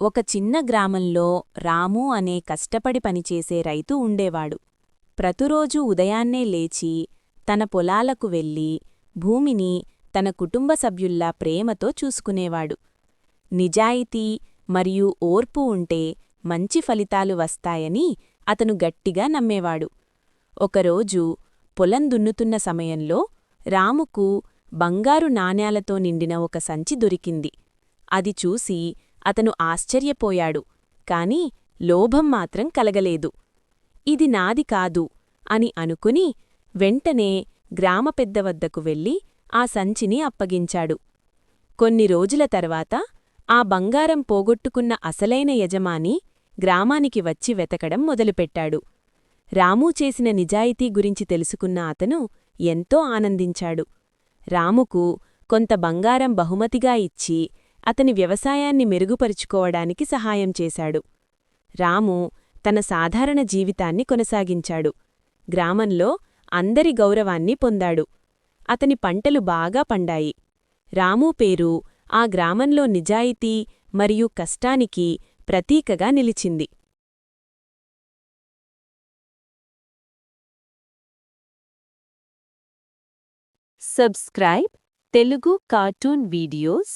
ఒక చిన్న గ్రామంలో రాము అనే కష్టపడి పనిచేసే రైతు ఉండేవాడు. ప్రతిరోజూ ఉదయాన్నే లేచి తన పొలాలకు వెళ్ళి భూమిని తన కుటుంబ సభ్యుల్లా ప్రేమతో చూసుకునేవాడు. నిజాయితీ మరియు ఓర్పు ఉంటే మంచి ఫలితాలు వస్తాయని అతను గట్టిగా నమ్మేవాడు. ఒకరోజు పొలం దున్నుతున్న సమయంలో రాముకు బంగారు నాణేలతో నిండిన ఒక సంచి దొరికింది. అది చూసి అతను ఆశ్చర్యపోయాడు, కాని లోభం మాత్రం కలగలేదు. ఇది నాది కాదు అని అనుకుని వెంటనే గ్రామ పెద్ద వద్దకు వెళ్ళి ఆ సంచిని అప్పగించాడు. కొన్ని రోజుల తర్వాత ఆ బంగారం పోగొట్టుకున్న అసలైన యజమాని గ్రామానికి వచ్చి వెతకడం మొదలుపెట్టాడు. రాము చేసిన నిజాయితీ గురించి తెలుసుకున్న అతను ఎంతో ఆనందించాడు. రాముకు కొంత బంగారం బహుమతిగా ఇచ్చి అతని వ్యవసాయాన్ని మెరుగుపరుచుకోవడానికి సహాయం చేశాడు. రాము తన సాధారణ జీవితాన్ని కొనసాగించాడు. గ్రామంలో అందరి గౌరవాన్ని పొందాడు. అతని పంటలు బాగా పండాయి. రాము పేరు ఆ గ్రామంలో నిజాయితీ మరియు కష్టానికి ప్రతీకగా నిలిచింది. Subscribe Telugu cartoon videos.